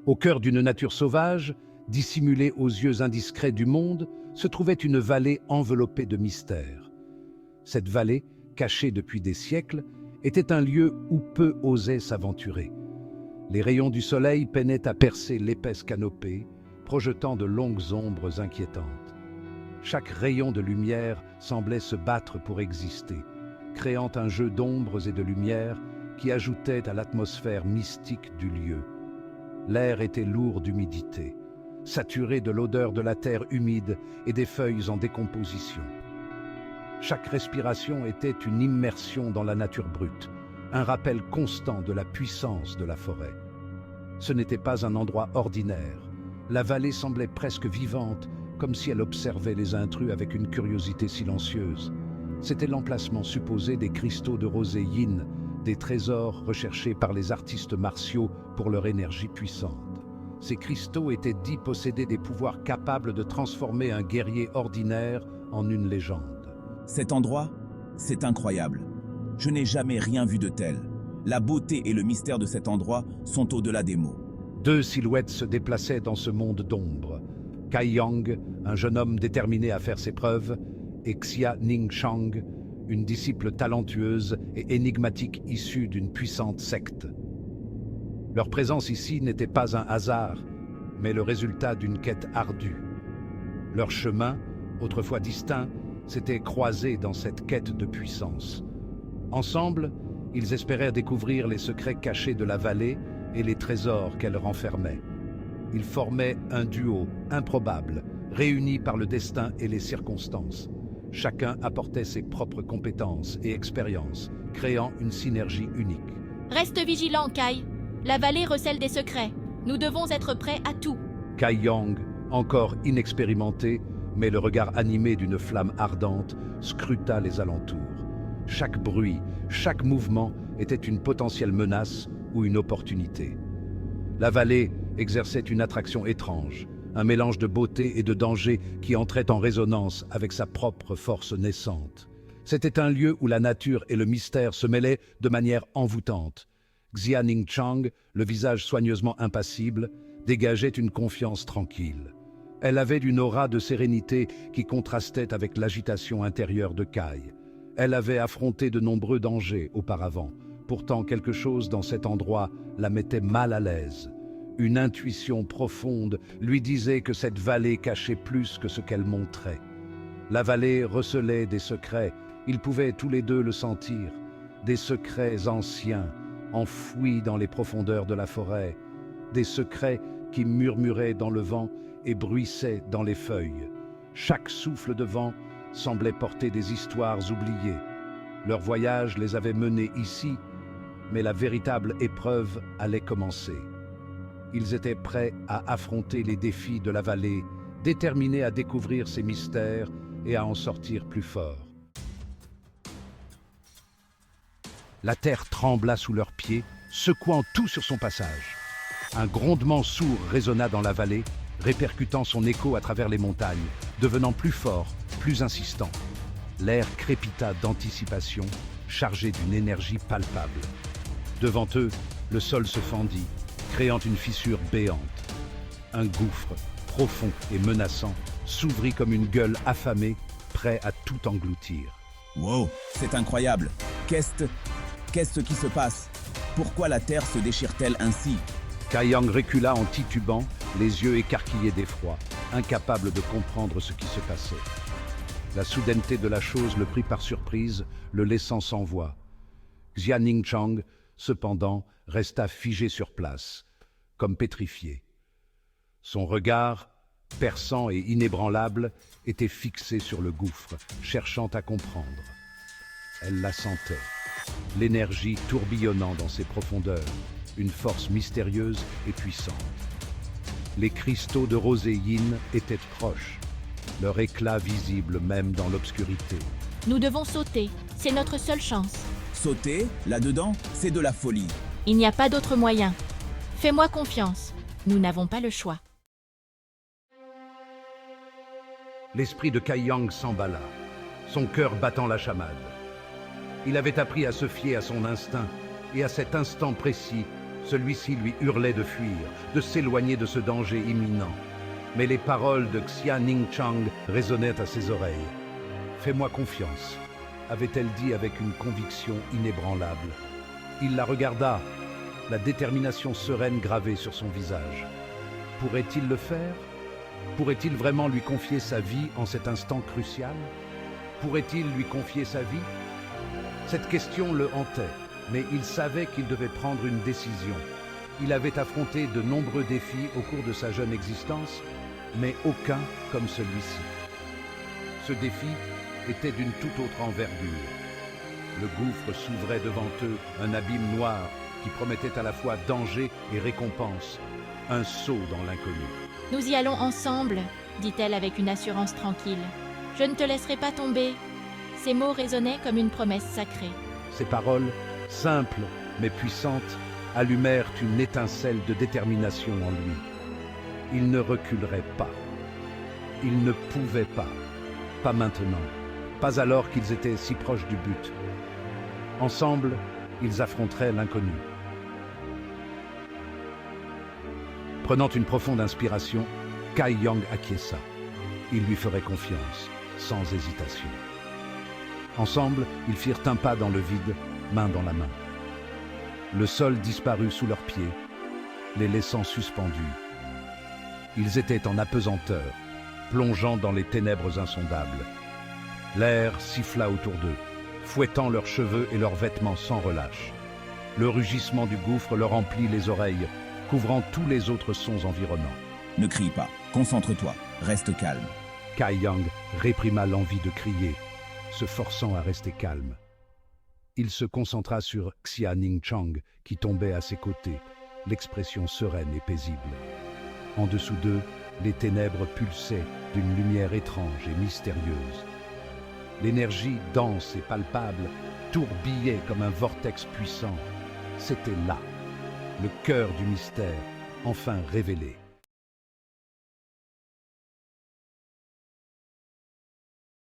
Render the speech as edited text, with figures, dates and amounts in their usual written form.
Au cœur d'une nature sauvage, dissimulée aux yeux indiscrets du monde, se trouvait une vallée enveloppée de mystères. Cette vallée, cachée depuis des siècles, était un lieu où peu osaient s'aventurer. Les rayons du soleil peinaient à percer l'épaisse canopée, projetant de longues ombres inquiétantes. Chaque rayon de lumière semblait se battre pour exister, créant un jeu d'ombres et de lumière qui ajoutait à l'atmosphère mystique du lieu. L'air était lourd d'humidité, saturé de l'odeur de la terre humide et des feuilles en décomposition. Chaque respiration était une immersion dans la nature brute, un rappel constant de la puissance de la forêt. Ce n'était pas un endroit ordinaire. La vallée semblait presque vivante, comme si elle observait les intrus avec une curiosité silencieuse. C'était l'emplacement supposé des cristaux de rosée yin, des trésors recherchés par les artistes martiaux pour leur énergie puissante. Ces cristaux étaient dits posséder des pouvoirs capables de transformer un guerrier ordinaire en une légende. Cet endroit, c'est incroyable. Je n'ai jamais rien vu de tel. La beauté et le mystère de cet endroit sont au-delà des mots. Deux silhouettes se déplaçaient dans ce monde d'ombre. Kai Yang, un jeune homme déterminé à faire ses preuves, et Xia Ningchang, une disciple talentueuse et énigmatique issue d'une puissante secte. Leur présence ici n'était pas un hasard, mais le résultat d'une quête ardue. Leurs chemins, autrefois distincts, s'étaient croisés dans cette quête de puissance. Ensemble, ils espéraient découvrir les secrets cachés de la vallée et les trésors qu'elle renfermait. Ils formaient un duo improbable, réuni par le destin et les circonstances. Chacun apportait ses propres compétences et expériences, créant une synergie unique. Reste vigilant, Kai. La vallée recèle des secrets. Nous devons être prêts à tout. Kai Yang, encore inexpérimenté, mais le regard animé d'une flamme ardente, scruta les alentours. Chaque bruit, chaque mouvement était une potentielle menace ou une opportunité. La vallée exerçait une attraction étrange, un mélange de beauté et de danger qui entrait en résonance avec sa propre force naissante. C'était un lieu où la nature et le mystère se mêlaient de manière envoûtante. Xia Ningchang, le visage soigneusement impassible, dégageait une confiance tranquille. Elle avait une aura de sérénité qui contrastait avec l'agitation intérieure de Kai. Elle avait affronté de nombreux dangers auparavant. Pourtant, quelque chose dans cet endroit la mettait mal à l'aise. Une intuition profonde lui disait que cette vallée cachait plus que ce qu'elle montrait. La vallée recelait des secrets, ils pouvaient tous les deux le sentir. Des secrets anciens, enfouis dans les profondeurs de la forêt. Des secrets qui murmuraient dans le vent et bruissaient dans les feuilles. Chaque souffle de vent semblait porter des histoires oubliées. Leur voyage les avait menés ici, mais la véritable épreuve allait commencer. Ils étaient prêts à affronter les défis de la vallée, déterminés à découvrir ses mystères et à en sortir plus forts. La terre trembla sous leurs pieds, secouant tout sur son passage. Un grondement sourd résonna dans la vallée, répercutant son écho à travers les montagnes, devenant plus fort, plus insistant. L'air crépita d'anticipation, chargé d'une énergie palpable. Devant eux, le sol se fendit, créant une fissure béante. Un gouffre, profond et menaçant, s'ouvrit comme une gueule affamée, prêt à tout engloutir. Wow, c'est incroyable. Qu'est-ce qui se passe? Pourquoi la terre se déchire-t-elle ainsi? Kai Yang recula en titubant, les yeux écarquillés d'effroi, incapable de comprendre ce qui se passait. La soudaineté de la chose le prit par surprise, le laissant sans voix. Xia Ningchang, cependant, resta figé sur place, comme pétrifié. Son regard, perçant et inébranlable, était fixé sur le gouffre, cherchant à comprendre. Elle la sentait, l'énergie tourbillonnant dans ses profondeurs, une force mystérieuse et puissante. Les cristaux de rosée yin étaient proches, leur éclat visible même dans l'obscurité. Nous devons sauter. C'est notre seule chance. Sauter, là-dedans, c'est de la folie. Il n'y a pas d'autre moyen. Fais-moi confiance. Nous n'avons pas le choix. L'esprit de Kai Yang s'emballa, son cœur battant la chamade. Il avait appris à se fier à son instinct, et à cet instant précis, Celui-ci lui hurlait de fuir, de s'éloigner de ce danger imminent. Mais les paroles de Xia Ningchang résonnaient à ses oreilles. « Fais-moi confiance », avait-elle dit avec une conviction inébranlable. Il la regarda, la détermination sereine gravée sur son visage. Pourrait-il le faire? Pourrait-il vraiment lui confier sa vie en cet instant crucial? Pourrait-il lui confier sa vie? Cette question le hantait, mais il savait qu'il devait prendre une décision. Il avait affronté de nombreux défis au cours de sa jeune existence, mais aucun comme celui-ci. Ce défi était d'une toute autre envergure. Le gouffre s'ouvrait devant eux, un abîme noir qui promettait à la fois danger et récompense, un saut dans l'inconnu. « Nous y allons ensemble, dit-elle avec une assurance tranquille. Je ne te laisserai pas tomber. Ces mots résonnaient comme une promesse sacrée. Ces paroles, simples mais puissantes, allumèrent une étincelle de détermination en lui. Il ne reculerait pas. Il ne pouvait pas maintenant, pas alors qu'ils étaient si proches du but. Ensemble, ils affronteraient l'inconnu. Prenant une profonde inspiration, Kai Yang acquiesça. Il lui ferait confiance, sans hésitation. Ensemble, ils firent un pas dans le vide, main dans la main. Le sol disparut sous leurs pieds, les laissant suspendus. Ils étaient en apesanteur, plongeant dans les ténèbres insondables. L'air siffla autour d'eux, fouettant leurs cheveux et leurs vêtements sans relâche. Le rugissement du gouffre leur emplit les oreilles, couvrant tous les autres sons environnants. Ne crie pas, concentre-toi, reste calme. Kai Yang réprima l'envie de crier, se forçant à rester calme. Il se concentra sur Xia Ningchang, qui tombait à ses côtés, l'expression sereine et paisible. En dessous d'eux, les ténèbres pulsaient d'une lumière étrange et mystérieuse. L'énergie dense et palpable tourbillait comme un vortex puissant. C'était là, le cœur du mystère, enfin révélé.